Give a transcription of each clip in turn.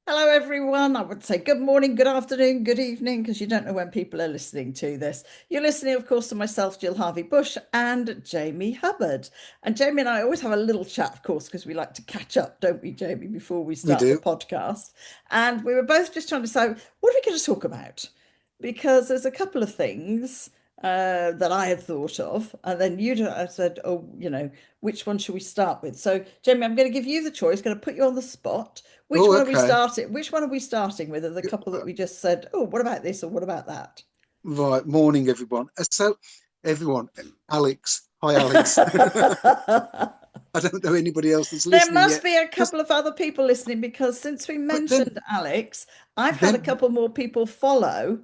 Hello, everyone. I would say good morning, good afternoon, good evening, because you don't know when people are listening to this. You're listening, of course, to myself, Jill Harvey-Bush, and Jamie Hubbard. And Jamie and I always have a little chat, of course, because we like to catch up, don't we, Jamie, before we We start the do. podcast. And we were both just trying to decide what are we going to talk about? Because there's a couple of things that I had thought of, and then I said, "Oh, which one should we start with?" So, Jamie, I'm going to give you the choice. Going to put you on the spot. Which Oh, one are we okay. starting? Which one are we starting with? Of the couple that we just said, "Oh, what about this or what about that?" Right. Morning, everyone. Everyone, Alex. Hi, Alex. I don't know anybody else that's There listening must yet. be a Just, couple of other people listening because since we but then, mentioned Alex, I've had a then, couple more people follow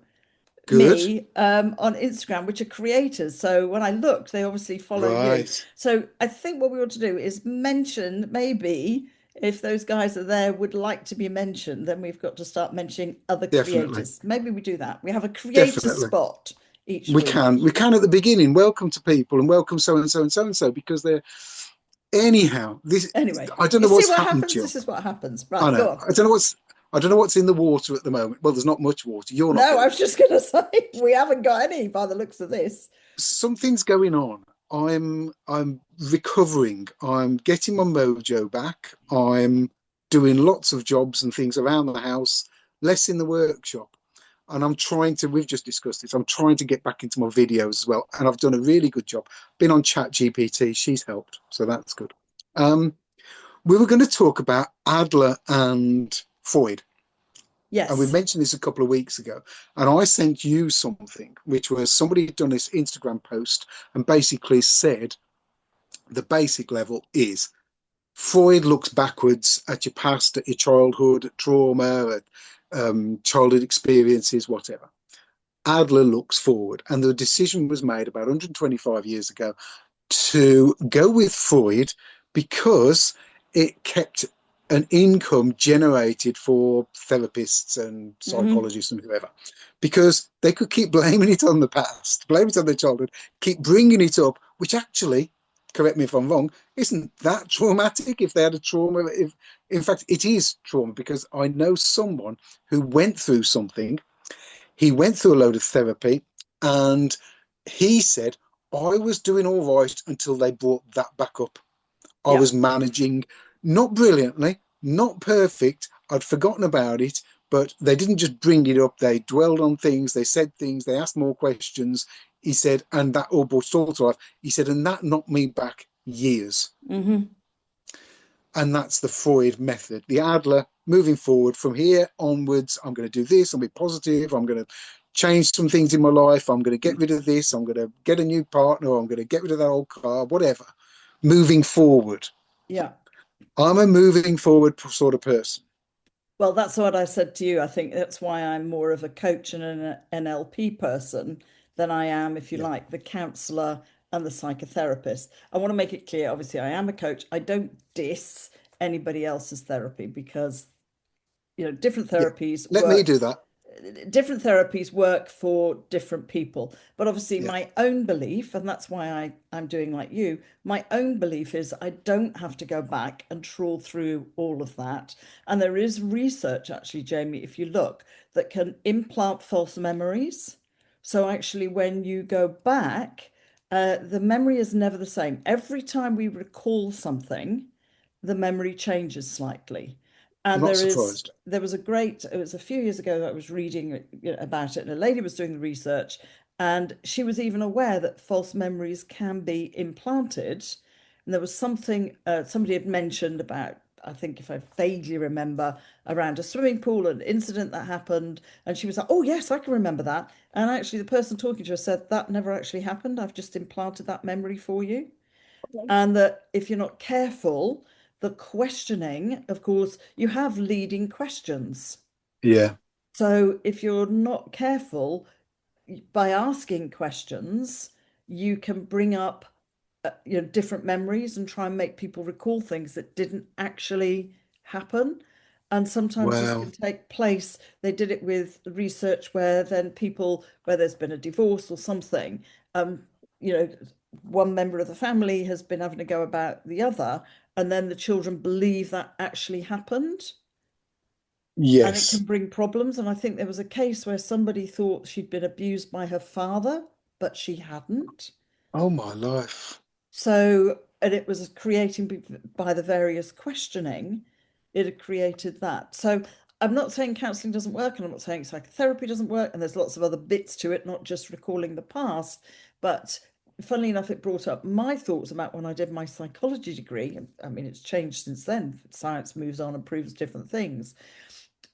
good. me on Instagram, which are creators. So when I looked, they obviously follow you. Right. So I think what we ought to do is mention maybe if those guys are there would like to be mentioned, then we've got to start mentioning other Definitely. creators. Maybe we do that. We have a creator Definitely. spot each We week. can. We can at the beginning. Welcome to people and welcome so and so and so and so because they're anyhow. This Anyway, I don't you know see what's what happened, happens? Jill. This is what happens. I Right, go know. on. I don't know what's in the water at the moment. Well, there's not much water. You're not No, I getting was much. just going to say we haven't got any by the looks of this. Something's going on. I'm recovering. I'm getting my mojo back. I'm doing lots of jobs and things around the house, less in the workshop. And I'm trying to, we've just discussed this, I'm trying to get back into my videos as well. And I've done a really good job. Been on Chat GPT, she's helped. So that's good. Um, we were going to talk about Adler and Freud, and we Yes. mentioned this a couple of weeks ago, and I sent you something which was somebody had done this Instagram post and basically said the basic level is Freud looks backwards at your past, at your childhood, at trauma, at childhood experiences, whatever. Adler looks forward, and the decision was made about 125 years ago to go with Freud because it kept an income generated for therapists and Hmm. psychologists and whoever, because they could keep blaming it on the past, blame it on their childhood, keep bringing it up, which actually, correct me if I'm wrong, isn't that traumatic if they had a trauma. If, in fact, it is trauma because I know someone who went through something. He went through a load of therapy, and he said, I was doing all right until they brought that back up. I Yeah. was managing, not brilliantly, not perfect. I'd forgotten about it, but they didn't just bring it up. They dwelled on things, they said things, they asked more questions. He said, and that all brought it all to life. He said, and that knocked me back years. Hmm. And that's the Freud method. The Adler, moving forward from here onwards, I'm going to do this, I'm going to be positive, I'm going to change some things in my life, I'm going to get rid of this, I'm going to get a new partner, I'm going to get rid of that old car, whatever. Moving forward. Yeah. I'm a moving forward sort of person. Well, that's what I said to you. I think that's why I'm more of a coach and an NLP person than I am, if you Yeah. like, the counselor and the psychotherapist. I want to make it clear, obviously, I am a coach. I don't diss anybody else's therapy because, different Yeah. therapies Let me work do that. for different people. But obviously, Yeah. my own belief, and that's why I'm doing like you, my own belief is I don't have to go back and trawl through all of that. And there is research, actually, Jamie, if you look, that can implant false memories. So actually, when you go back, the memory is never the same. Every time we recall something, the memory changes slightly. And Not surprised. there was it was a few years ago that I was reading about it, and a lady was doing the research, and she was even aware that false memories can be implanted. And there was something somebody had mentioned about, I think if I vaguely remember, around a swimming pool, an incident that happened, and she was like, "Oh yes, I can remember that." And actually, the person talking to her said that never actually happened. I've just implanted that memory for you. And that if you're not careful, the questioning, of course, you have leading questions. Yeah. So if you're not careful by asking questions, you can bring up different memories and try and make people recall things that didn't actually happen. And sometimes this Wow. can take place. They did it with research where then people, where there's been a divorce or something, um, you know, one member of the family has been having to go about the other, and then the children believe that actually happened. and it can Yes. bring problems. And I think there was a case where somebody thought she'd been abused by her father, but she hadn't. Oh my life. So, and it was creating by the various questioning, it had created that. So, I'm not saying counseling doesn't work, and I'm not saying psychotherapy doesn't work, and there's lots of other bits to it, not just recalling the past. But funnily enough, it brought up my thoughts about when I did my psychology degree. I mean, it's changed since then. Science moves on and proves different things.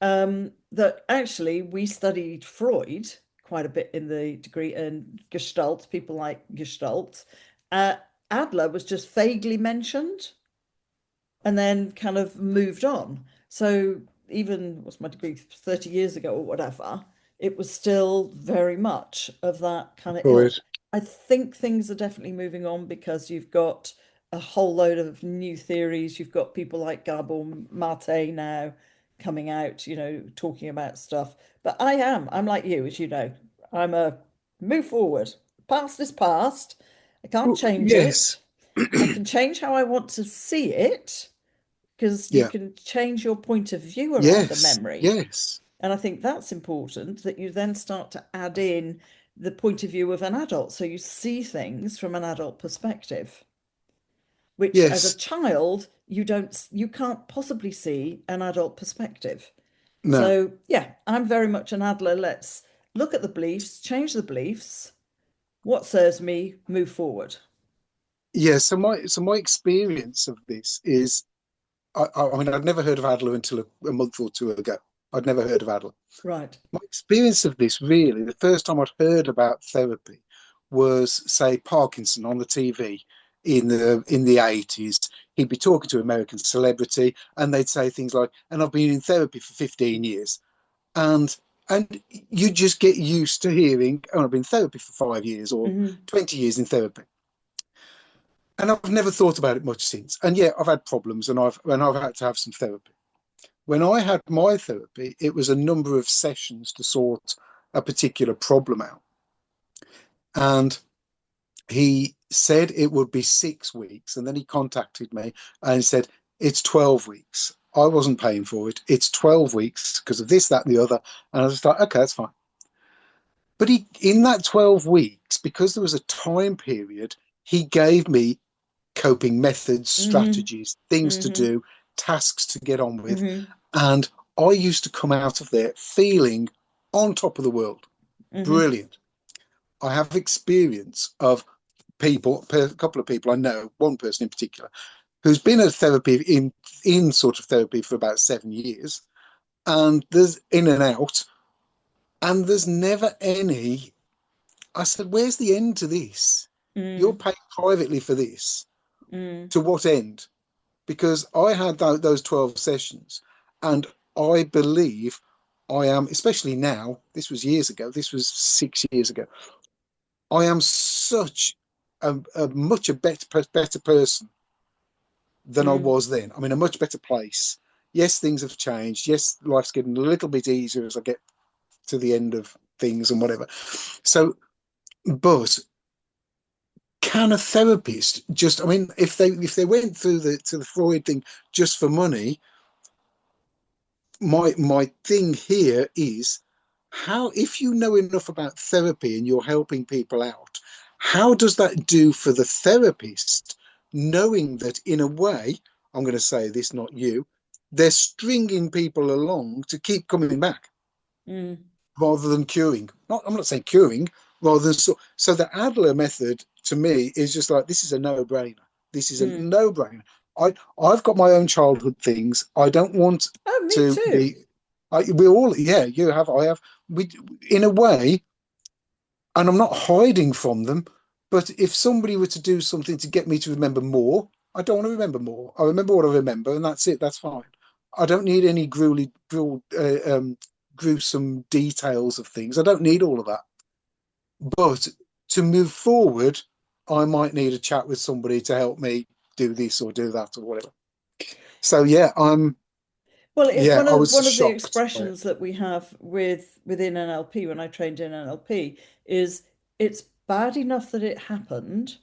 That actually we studied Freud quite a bit in the degree and Gestalt, people like Gestalt. Uh, Adler was just vaguely mentioned and then kind of moved on. So even what's my degree 30 years ago or whatever, it was still very much of that kind of Freud. ilk. I think things are definitely moving on because you've got a whole load of new theories. You've got people like Gabor Mate now coming out, talking about stuff. But I'm like you, as you know, I'm a move forward. Past is past. I can't Well, change yes. it. I can change how I want to see it because you Yeah. can change your point of view around a Yes. memory. Yes. And I think that's important that you then start to add in the point of view of an adult. So you see things from an adult perspective, which as a Yes. child, you can't possibly see an adult perspective. No. So yeah, I'm very much an Adler. Let's look at the beliefs, change the beliefs. What serves me, move forward. Yeah. So my experience of this is I mean I'd never heard of Adler until a month or two ago. I'd never heard of Adler. Right. My experience of this really, the first time I'd heard about therapy was, say, Parkinson on the TV in the 80s. He'd be talking to an American celebrity and they'd say things like, and I've been in therapy for 15 years. And and you just get used to hearing, oh, I've been in therapy for 5 years or Hmm. 20 years in therapy. And I've never thought about it much since. And yeah, I've had problems and I've had to have some therapy. When I had my therapy, it was a number of sessions to sort a particular problem out. And he said it would be 6 weeks. And then he contacted me and he said, it's 12 weeks. I wasn't paying for it. It's 12 weeks because of this, that, and the other. And I was like, okay, that's fine. But in that 12 weeks, because there was a time period, he gave me coping methods, Hmm. strategies, things to Hmm. do, tasks to get on with. Hmm. And I used to come out of there feeling on top of the world. Hmm. Brilliant. I have experience of people, a couple of people I know, one person in particular, who's been at therapy in sort of therapy for about 7 years, and there's in and out, and there's never any. I said, "Where's the end to this? You're Mm, paying privately for this. mm, To what end?" Because I had those 12 sessions, and I believe I am, especially now. This was years ago. This was 6 years ago. I am such a much a better person than I mm, was then. I'm in a much better place. Yes, things have changed. Yes, life's getting a little bit easier as I get to the end of things and whatever. So, but can a therapist just? I mean, if they went through the Freud thing just for money, my thing here is how, if you know enough about therapy and you're helping people out, how does that do for the therapist, knowing that in a way, I'm going to say this, not you, they're stringing people along to keep coming back mm, rather than curing. Not, I'm not saying curing, rather than so the Adler method to me is just like, this is a no-brainer. This is a mm. no-brainer. I've got my own childhood things. I don't want Oh, me to too. be. We all, yeah, you have, I have. We, in a way, and I'm not hiding from them. But if somebody were to do something to get me to remember more, I don't want to remember more. I remember what I remember, and that's it. That's fine. I don't need any gruesome details of things. I don't need all of that. But to move forward, I might need a chat with somebody to help me do this or do that or whatever. So yeah, Well, it's yeah, one I of was one of the shocked by it. expressions that we have within NLP when I trained in NLP is it's bad enough that it happened.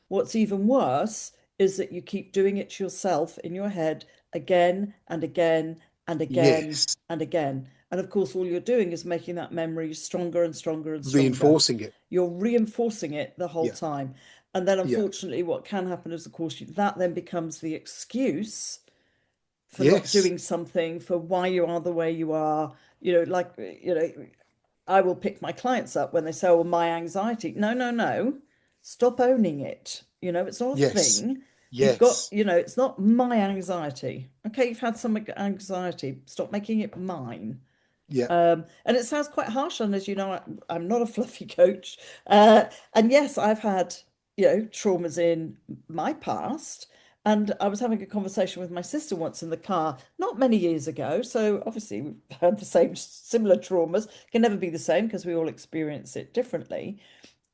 What's even worse is that you keep doing it to yourself in your head again and again and again Yes. and again. And of course, all you're doing is making that memory stronger and stronger and stronger. Reinforcing it. You're reinforcing it the whole Yeah. time. And then, Yeah. unfortunately, what can happen is, of course, that then becomes the excuse for not Yes. doing something, for why you are the way you are. Like, I will pick my clients up when they say, "Oh, my anxiety." No, no, no. Stop owning it. It's not a Yes. thing. You've got, Yes. it's not my anxiety. Okay, you've had some anxiety. Stop making it mine. Yeah. And it sounds quite harsh, and as you know, I'm not a fluffy coach. And yes, I've had, traumas in my past. And I was having a conversation with my sister once in the car, not many years ago. So obviously we've had the same similar traumas. Can never be the same because we all experience it differently.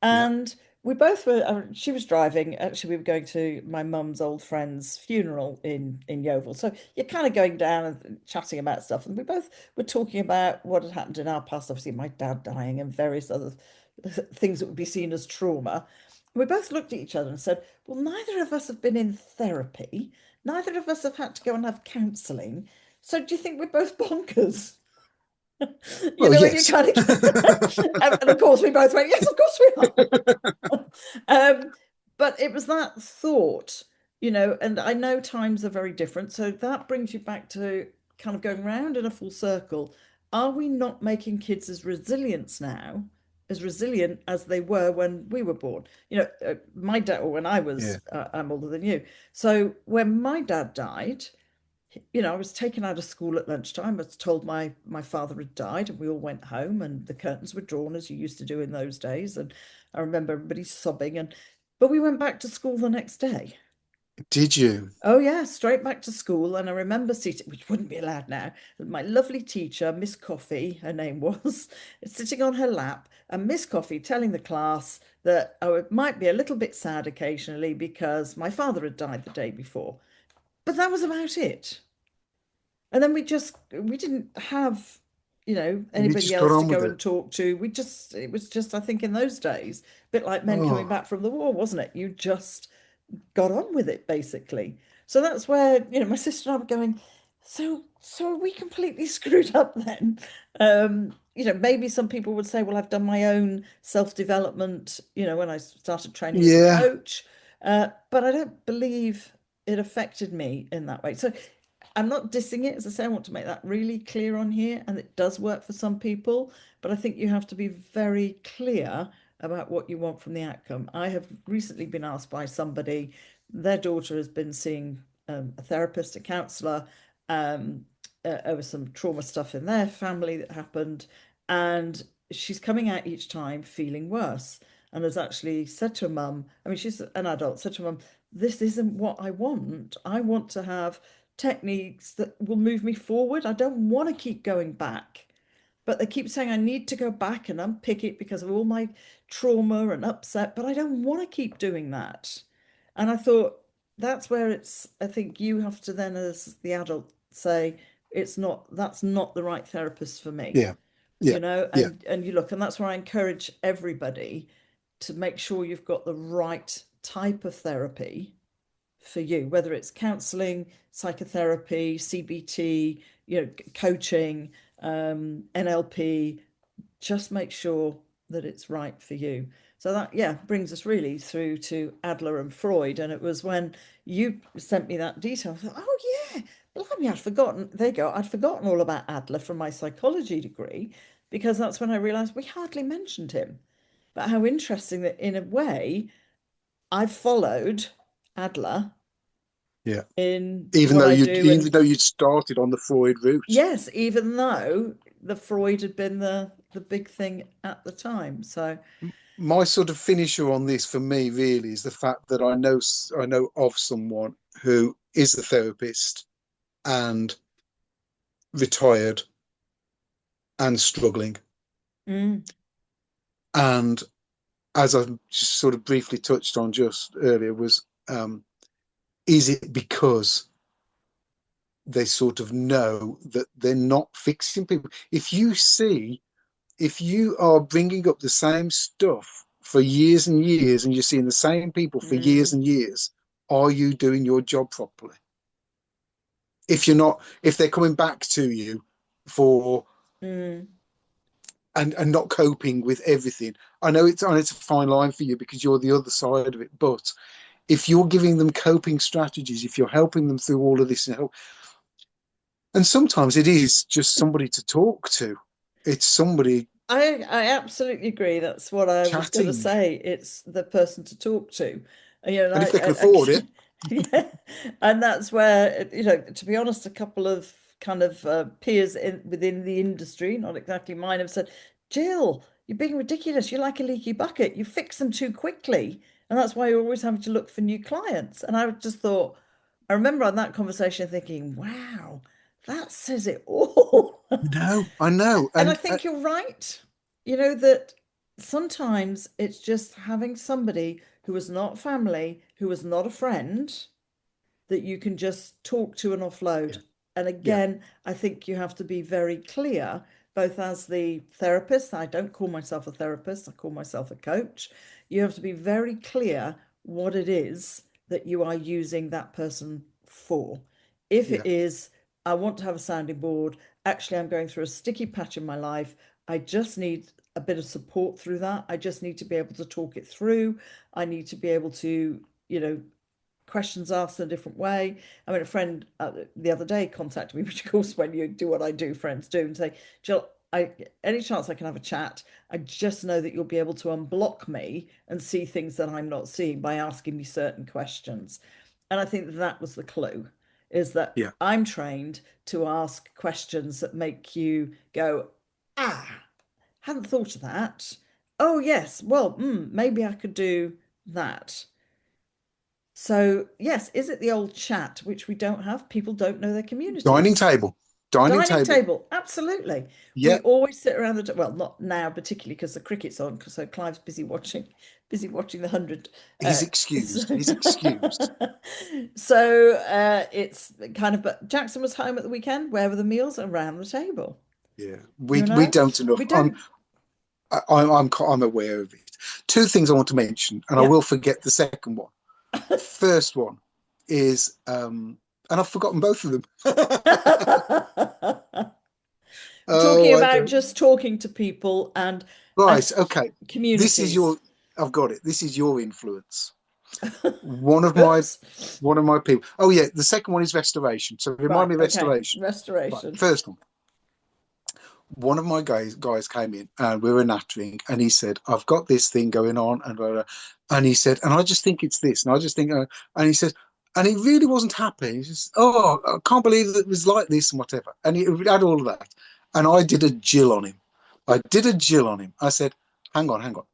Yeah. And we both were, she was driving. Actually, we were going to my mum's old friend's funeral in Yeovil. So you're kind of going down and chatting about stuff. And we both were talking about what had happened in our past, obviously, my dad dying and various other things that would be seen as trauma. We both looked at each other and said, "Well, neither of us have been in therapy. Neither of us have had to go and have counselling. So do you think we're both bonkers?" Well, When you yes. kind of and of course we both went, "Yes, of course we are." But it was that thought, and I know times are very different. So that brings you back to kind of going round in a full circle. Are we not making kids as resilient as they were when we were born? My dad, or when I Yeah. was, I'm older than you. So when my dad died, I was taken out of school at lunchtime. I was told my father had died, and we all went home, and the curtains were drawn as you used to do in those days. And I remember everybody sobbing, but we went back to school the next day. Did you? Oh yeah, straight back to school. And I remember seating, which wouldn't be allowed now, my lovely teacher, Miss Coffee, her name was, sitting on her lap, and Miss Coffee telling the class that I might be a little bit sad occasionally because my father had died the day before. But that was about it. And then we didn't have, You anybody just got else to on with go it. and talk to. It was just, I think in those days, a bit like men coming Oh, back from the war, wasn't it? You just got on with it basically. So that's where, my sister and I were going, so are we completely screwed up then? Maybe some people would say, well, I've done my own self-development, when I started training as a yeah. coach. But I don't believe it affected me in that way. So I'm not dissing it. As I say, I want to make that really clear on here, and it does work for some people, but I think you have to be very clear about what you want from the outcome. I have recently been asked by somebody, their daughter has been seeing a therapist, a counsellor, um, over some trauma stuff in their family that happened, and she's coming out each time feeling worse, and has actually said to her mum, I mean, she's an adult, said to her mum, "This isn't what I want. I want to have techniques that will move me forward. I don't want to keep going back." But they keep saying I need to go back and unpick it because of all my trauma and upset, but I don't want to keep doing that. And I thought that's where I think you have to then, as the adult, say, that's not the right therapist for me, Yeah. Yeah. Yeah. and you look, and that's where I encourage everybody to make sure you've got the right type of therapy for you, whether it's counseling, psychotherapy, CBT, coaching, NLP. Just make sure that it's right for you. So that, yeah, brings us really through to Adler and Freud. And it was when you sent me that detail, I thought, oh yeah, blimey, I'd forgotten. There you go. I'd forgotten all about Adler from my psychology degree, because that's when I realized we hardly mentioned him. But how interesting that in a way I've followed Adler Yeah. in what I do. Even And though you started on the Freud route. yes, even though the Freud had been the big thing at the time. So, My sort of finisher on this for me really is the fact that I know of someone who is a therapist and retired and struggling. mm, And as I just sort of briefly touched on just earlier, was is it because they sort of know that they're not fixing people? If you are bringing up the same stuff for years and years and you're seeing the same people for years mm, and years, are you doing your job properly? if they're coming back to you for Mm. and not coping with everything. I know it's a fine line for you because you're the other side of it, but if you're giving them coping strategies, if you're helping them through all of this, and sometimes it is just somebody to talk to. It's somebody I absolutely agree. That's what I was going to chatting, say. It's the person to talk to. And, you know, and if they can afford it, yeah, and that's where, you know, to be honest, a couple of kind of peers within the industry, not exactly mine, have said, Jill, you're being ridiculous. You're like a leaky bucket. You fix them too quickly, and that's why you're always having to look for new clients. And I just thought, I remember on that conversation thinking, wow, that says it all. I know, And I and think you're right. You know, that sometimes it's just having somebody who is not family, who is not a friend, that you can just talk to and offload. yeah, And yeah, again, I think you have to be very clear, both as the therapist, I don't call myself a therapist, I call myself a coach. You have to be very clear what it is that you are using that person for. If it yeah, is, I want to have a sounding board, actually, I'm going through a sticky patch in my life, I just need a bit of support through that. I just need to be able to talk it through. I need to be able to, you know, questions asked in a different way. I mean, a friend the other day contacted me, which of course, when you do what I do, friends do, and say, Jill, any chance I can have a chat? I just know that you'll be able to unblock me and see things that I'm not seeing by asking me certain questions. And I think that was the clue, is that yeah. I'm trained to ask questions that make you go, ah, hadn't thought of that. Oh, yes, well, maybe I could do that. So, yes, is it the old chat, which we don't have? People don't know their Dining communities. table, dining Dining table. table, absolutely. We Yeah, always sit around well, not now particularly because the cricket's on, because so Clive's busy watching the 100. he's So, excused. He's excused. it's kind of, but Jackson was home at the weekend. Where were the meals? Around the table. Yeah, You we know, don't enough. we don't. I'm aware of it. Two things I want to mention, and I Yeah. will forget the second one. First one is, and I've forgotten both of them. Talking Oh, I about don't. just talking to people and I Right, okay. This is communities. your. I've got it. This is your influence. One of my Oops. one of my people. Oh yeah, the second one is restoration. So remind Right. me of Okay. restoration. Right, Restoration. first one. One of my guys came in and we were nattering, and he said, "I've got this thing going on," and blah, blah. And he said, "And I just think it's this," and I just think, and he said, and he really wasn't happy. He just, "Oh, I can't believe that it was like this and whatever," and he had all of that, and I did a Gill on him. I did a Gill on him. I said, "Hang on, hang on.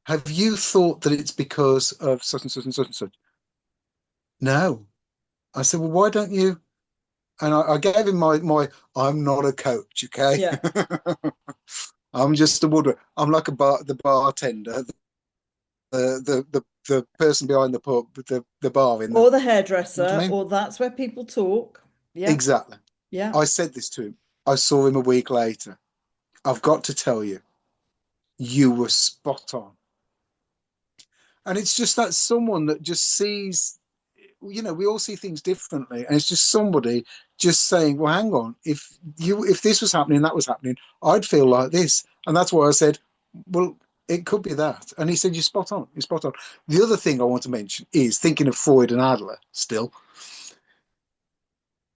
Have you thought that it's because of such and such and such and such?" No. I said, "Well, why don't you?" And I gave him my. I'm not a coach, okay? Yeah. I'm just a woodworker. I'm like the bartender, the person behind the pub, the bar in the. Or the You know what I hairdresser, mean? or that's where people talk. Yeah. Exactly. Yeah. I said this to him. I saw him a week later. I've got to tell you, you were spot on. And it's just that someone that just sees, we all see things differently, and it's just somebody just saying, "Well, hang on, if this was happening, that was happening, I'd feel like this," and that's why I said, "Well, it could be that." And he said, "You're spot on. You're spot on." The other thing I want to mention is thinking of Freud and Adler. Still,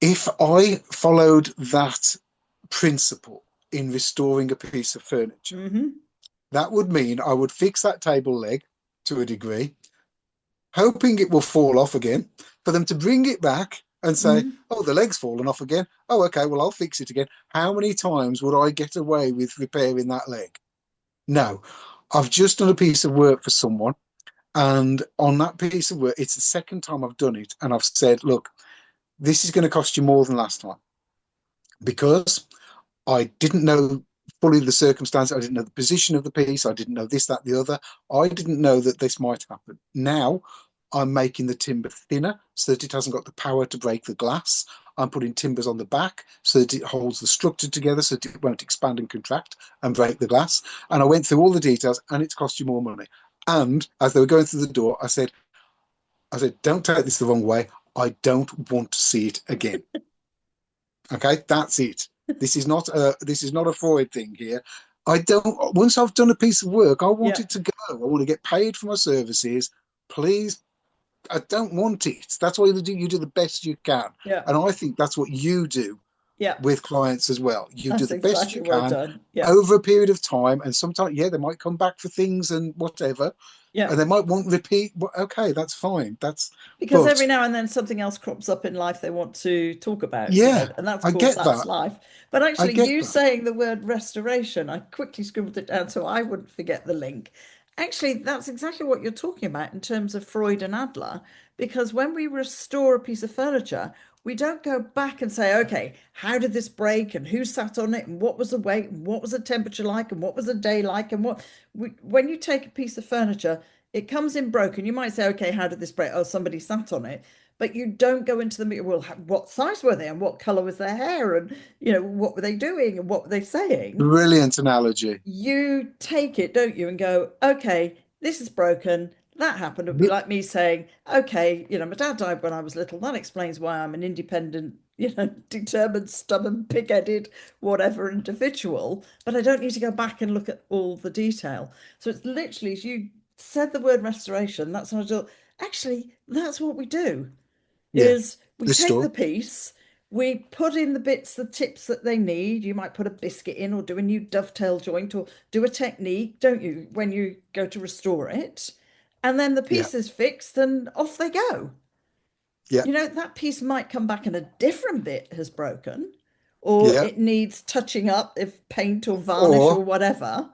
if I followed that principle in restoring a piece of furniture, Mm-hmm. that would mean I would fix that table leg to a degree, hoping it will fall off again, for them to bring it back and say, Mm-hmm. "Oh, the leg's fallen off again. Oh, okay, well, I'll fix it again." How many times would I get away with repairing that leg? No. I've just done a piece of work for someone, and on that piece of work, it's the second time I've done it, and I've said, "Look, this is going to cost you more than last time because I didn't know fully the circumstance. I didn't know the position of the piece. I didn't know this, that, the other. I didn't know that this might happen. Now I'm making the timber thinner so that it hasn't got the power to break the glass. I'm putting timbers on the back so that it holds the structure together so that it won't expand and contract and break the glass." And I went through all the details, and it's cost you more money. And as they were going through the door, I said, "Don't take this the wrong way. I don't want to see it again." Okay, that's it. This is not a Freud thing here. I don't. Once I've done a piece of work, I want Yeah, it to go. I want to get paid for my services. Please, I don't want it. That's why you do the best you can, yeah, and I think that's what you do yeah. with clients as well. You do That's the best exactly you what I've can done. Yeah, over a period of time, and sometimes, yeah, they might come back for things and whatever, yeah. and they might want repeat. Okay, that's fine. Because every But now and then something else crops up in life they want to talk about, yeah, and that's I called get that's that. life. But I actually, get you that. saying the word restoration, I quickly scribbled it down so I wouldn't forget the link. Actually, that's exactly what you're talking about in terms of Freud and Adler, because when we restore a piece of furniture, we don't go back and say, okay, how did this break and who sat on it and what was the weight and what was the temperature like and what was the day like and when you take a piece of furniture, it comes in broken. You might say, okay, how did this break? Oh, somebody sat on it. But you don't go into the meter. Well, what size were they and what color was their hair and what were they doing and what were they saying? Brilliant analogy. You take it, don't you, and go, okay, this is broken. That happened. It'd be Ye- like me saying, okay, my dad died when I was little. That explains why I'm an independent, determined, stubborn, pig-headed, whatever individual. But I don't need to go back and look at all the detail. So it's literally, as you said the word restoration, that's what I do. Actually, that's what we do Yeah, is we the take the store. piece, we put in the bits, the tips that they need. You might put a biscuit in or do a new dovetail joint or do a technique, don't you, when you go to restore it. And then the Yeah, piece is fixed and off they go. yeah, That piece might come back and a different bit has broken or yeah. it needs touching up if paint or varnish or Or whatever.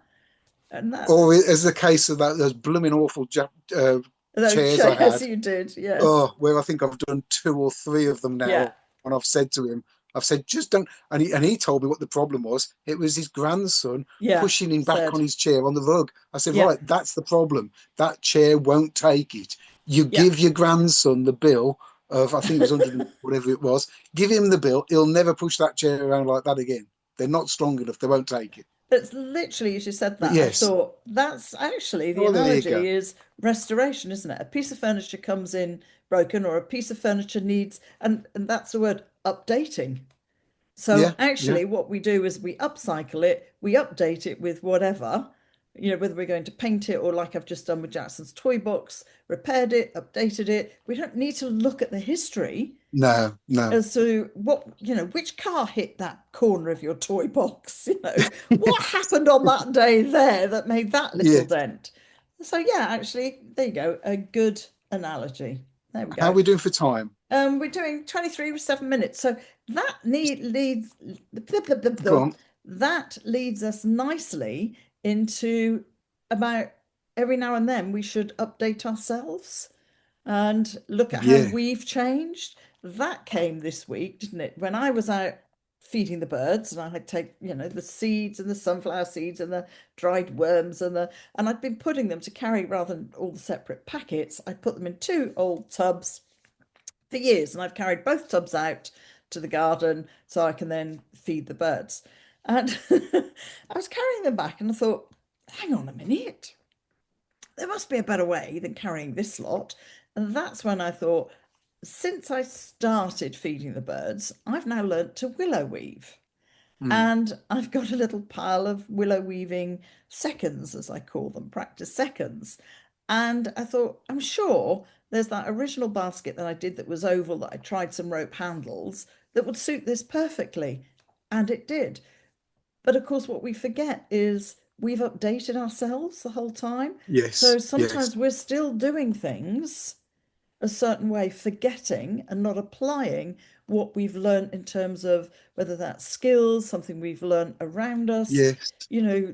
And that, or as the case of those blooming awful those chairs I yes, had. you did. Yes. Oh, where I think I've done two or three of them Yeah. now, and I've said to him, I've said, just don't. And he told me what the problem was. It was his grandson Yeah. pushing him back on Said. his chair on the rug. I said, Yeah. right, that's the problem. That chair won't take it. You Yeah. give your grandson the bill of, I think it was 100 whatever it was. Give him the bill. He'll never push that chair around like that again. They're not strong enough. They won't take it. It's literally, as you said But that, I yes. thought that's actually the Oh, there you analogy go. is restoration, isn't it? A piece of furniture comes in broken, or a piece of furniture needs, and that's the word updating. So Yeah, yeah. actually, what we do is we upcycle it, we update it with whatever, whether we're going to paint it or like I've just done with Jackson's toy box, repaired it, updated it. We don't need to look at the history No, no. as to which car hit that corner of your toy box, what happened on that day there that made that little Yeah. dent. So yeah, actually, there you go, a good analogy. There we How are go. we doing for time? We're doing 23 with 7 minutes. So that need leads Go on. that leads us nicely into about every now and then we should update ourselves and look at how Yeah. we've changed. That came this week, didn't it? When I was out feeding the birds and I had take, the seeds and the sunflower seeds and the dried worms and I'd been putting them to carry rather than all the separate packets. I'd put them in two old tubs for years and I've carried both tubs out to the garden so I can then feed the birds. And I was carrying them back and I thought, hang on a minute, there must be a better way than carrying this lot. And that's when I thought, since I started feeding the birds, I've now learnt to willow weave. Mm. And I've got a little pile of willow weaving seconds, as I call them, practice seconds. And I thought, I'm sure there's that original basket that I did that was oval that I tried some rope handles that would suit this perfectly. And it did. But of course, what we forget is we've updated ourselves the whole time. So Yes, yes. sometimes we're still doing things a certain way, forgetting and not applying what we've learned in terms of whether that's skills, something we've learned around us, Yes.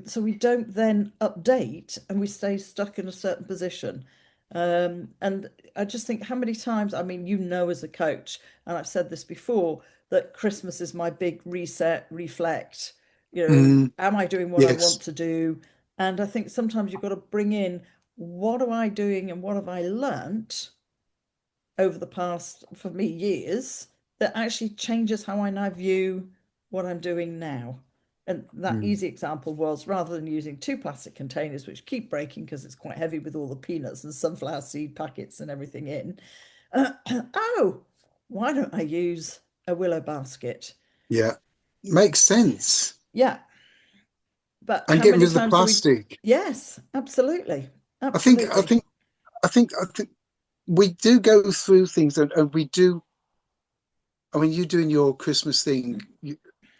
so we don't then update and we stay stuck in a certain position. And I just think how many times, I mean, as a coach, and I've said this before, that Christmas is my big reset, reflect, Mm, am I doing what I yes. want to do? And I think sometimes you've got to bring in what am I doing and what have I learnt over the past, for me, years that actually changes how I now view what I'm doing now. And that Mm. easy example was rather than using two plastic containers, which keep breaking because it's quite heavy with all the peanuts and sunflower seed packets and everything in, oh, why don't I use a willow basket? Yeah. Makes sense. Yeah. But And how getting many rid of the times do we? plastic. Yes, absolutely. I think, I Absolutely. think, I think we do go through things, and we do. I mean, you doing your Christmas thing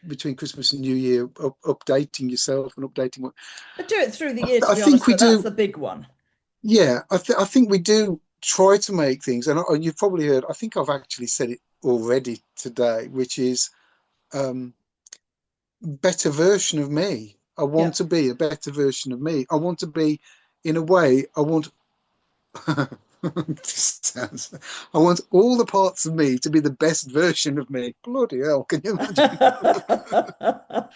between Christmas and New Year, updating yourself and updating what I do it through the year, to I be honest, think we but that's do. the big one. Yeah, I think we do try to make things, and you've probably heard. I think I've actually said it already today, which is um, better version of me. I Yeah. want to be a better version of me. I want to be, in a way, I want. This sounds, I want all the parts of me to be the best version of me. Bloody hell, can you imagine? I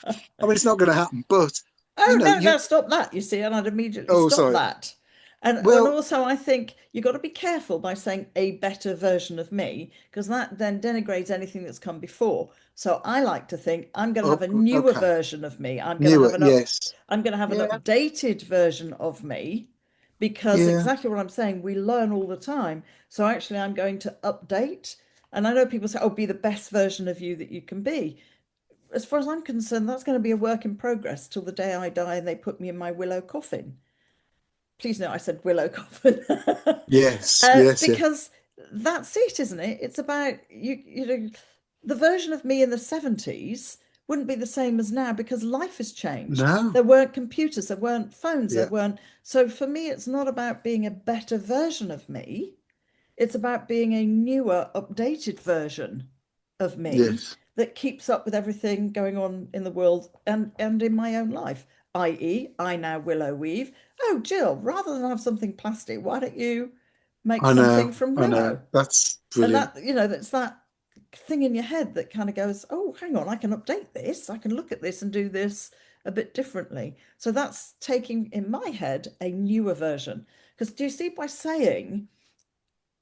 mean, it's not going to happen, but Oh no, you. no, stop that, you see, and I'd immediately Oh, stop sorry. that. And Well, also I think you've got to be careful by saying a better version of me, because that then denigrates anything that's come before. So I like to think I'm going to have a newer okay, version of me. newer, yes, I'm going to have an yeah, updated version of me, because yeah. exactly what I'm saying, we learn all the time. So actually I'm going to update. And I know people say, oh, be the best version of you that you can be. As far as I'm concerned, that's going to be a work in progress till the day I die and they put me in my willow coffin. Please note I said willow coffin. Yes, yes, yes. Because that's it, isn't it? It's about you know, the version of me in the 70s wouldn't be the same as now because life has changed. No, There weren't computers, there weren't phones, there yeah, weren't. So for me, it's not about being a better version of me. It's about being a newer, updated version of me yes. that keeps up with everything going on in the world and in my own life, i.e., I now willow weave. Oh, Jill, rather than have something plastic, why don't you make I know, something from I know. willow? That's And brilliant. that, that's that thing in your head that kind of goes, oh, hang on, I can update this. I can look at this and do this a bit differently. So that's taking, in my head, a newer version. Because do you see, by saying,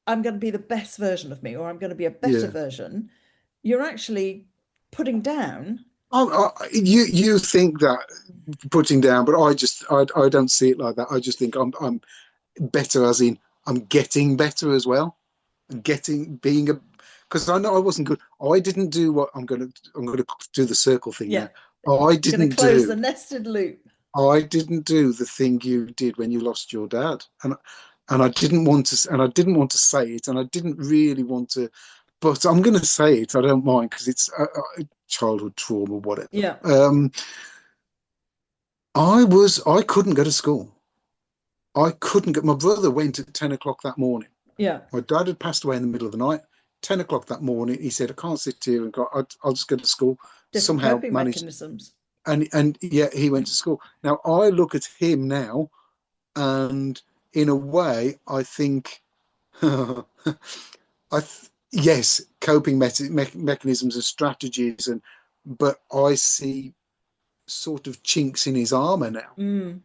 I'm going to be the best version of me or I'm going to be a better Yeah. version, you're actually putting down. You think that putting down, but I don't see it like that. I just think I'm better, as in I'm getting better as well. Getting being a because I know I wasn't good. I didn't do what I'm gonna do the circle thing Yeah, now. I you're going to didn't close do the nested loop. I didn't do the thing you did when you lost your dad, and I didn't want to say it, and I didn't really want to, but I'm going to say it. I don't mind because it's childhood trauma, whatever. Yeah, I couldn't go to school. I couldn't get. My brother went at 10 o'clock that morning. yeah. My dad had passed away in the middle of the night. 10 o'clock that morning, he said, "I can't sit here and go. I'll just go to school." Different Somehow coping managed, mechanisms. and yeah, he went to school. Now I look at him now, and in a way, I think, yes, coping mechanisms and strategies, but I see sort of chinks in his armor now. Mm,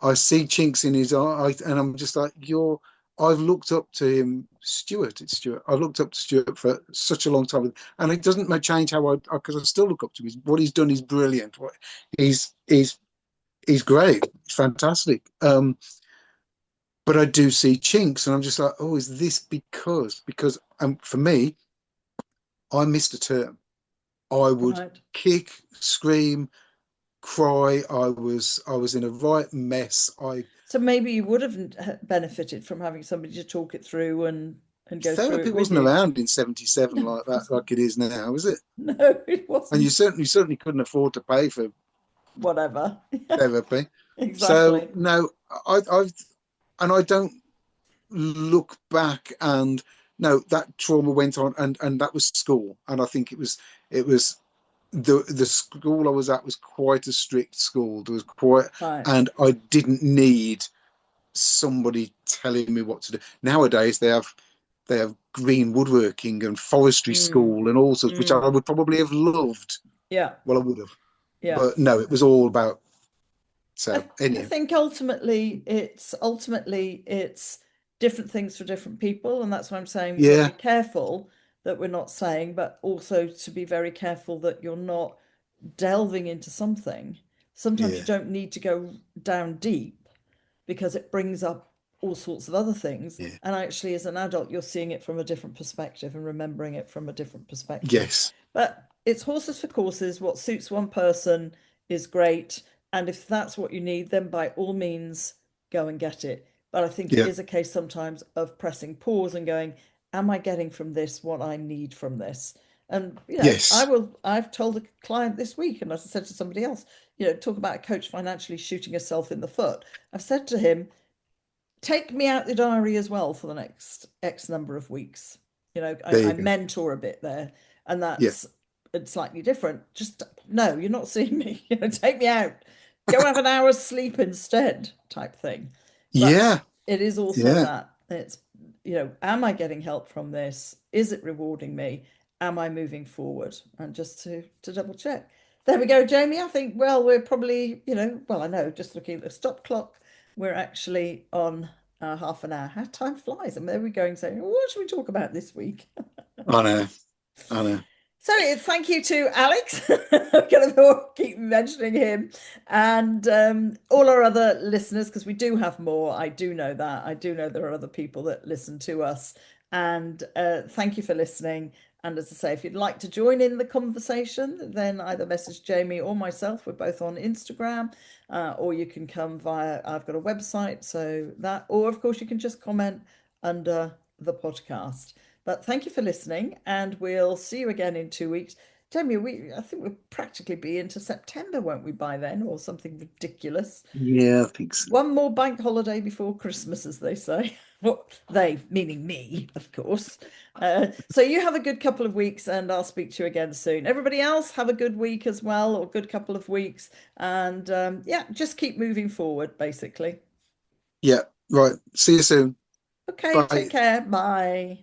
I see chinks in his eye, and I'm just like, you're. I've looked up to him, Stuart. It's Stuart. I've looked up to Stuart for such a long time, and it doesn't change how because I still look up to him. What he's done is brilliant. He's he's he's great. He's fantastic. But I do see chinks, and I'm just like, oh, is this because for me, I missed a term. I would right. kick, scream, cry. I was in a right mess. I So maybe you would have benefited from having somebody to talk it through and go through Therapy it with wasn't you. around in '77 No, like it that, wasn't. like it is now, is it? No, it And you wasn't. certainly couldn't afford to pay for Whatever. therapy. So Exactly. no, I've and I don't look back and no, that trauma went on, and that was school, and I think it was the school I was at was quite a strict school. There was quite, Right. and I didn't need somebody telling me what to do. Nowadays they have green woodworking and forestry Mm, school and all sorts, which I mm. would probably have loved. Yeah, Well, I would have, yeah. but no, it was all about. I, So I anyhow, think ultimately it's different things for different people, and that's why I'm saying we've got to be yeah, careful that we're not saying, but also to be very careful that you're not delving into something. Sometimes you yeah, don't need to go down deep because it brings up all sorts of other things. yeah, And actually, as an adult, you're seeing it from a different perspective and remembering it from a different perspective. yes, But it's horses for courses. What suits one person is great. And if that's what you need, then by all means, go and get it. But I think it Yeah. is a case sometimes of pressing pause and going, am I getting from this what I need from this? And, Yes. I've told a client this week, and as I said to somebody else, talk about a coach financially shooting herself in the foot. I've said to him, take me out the diary as well for the next X number of weeks. There I you go. mentor a bit there, and Yeah. that's it's slightly different. Just no, you're not seeing me. Take me out. Go have an hour's sleep instead, type thing. But Yeah. it is also Yeah. that it's, am I getting help from this? Is it rewarding me? Am I moving forward? And just to double check. There we go, Jamie. I think, well, we're probably, well, I know, just looking at the stop clock, we're actually on half an hour. How time flies. And there we go and saying, what should we talk about this week? I know. I know. So thank you to Alex. I'm going to keep mentioning him and all our other listeners because we do have more. I do know that. I do know there are other people that listen to us. And thank you for listening. And as I say, if you'd like to join in the conversation, then either message Jamie or myself. We're both on Instagram, or you can come via, I've got a website, so that, or of course, you can just comment under the podcast. But thank you for listening, and we'll see you again in 2 weeks. Jamie, I think we'll practically be into September, won't we, by then, or something ridiculous? Yeah, I think so. One more bank holiday before Christmas, as they say. Well, they, meaning me, of course. So you have a good couple of weeks, and I'll speak to you again soon. Everybody else, have a good week as well, or good couple of weeks. And yeah, just keep moving forward, basically. Yeah. Right. See you soon. Okay, take Bye. care. Bye.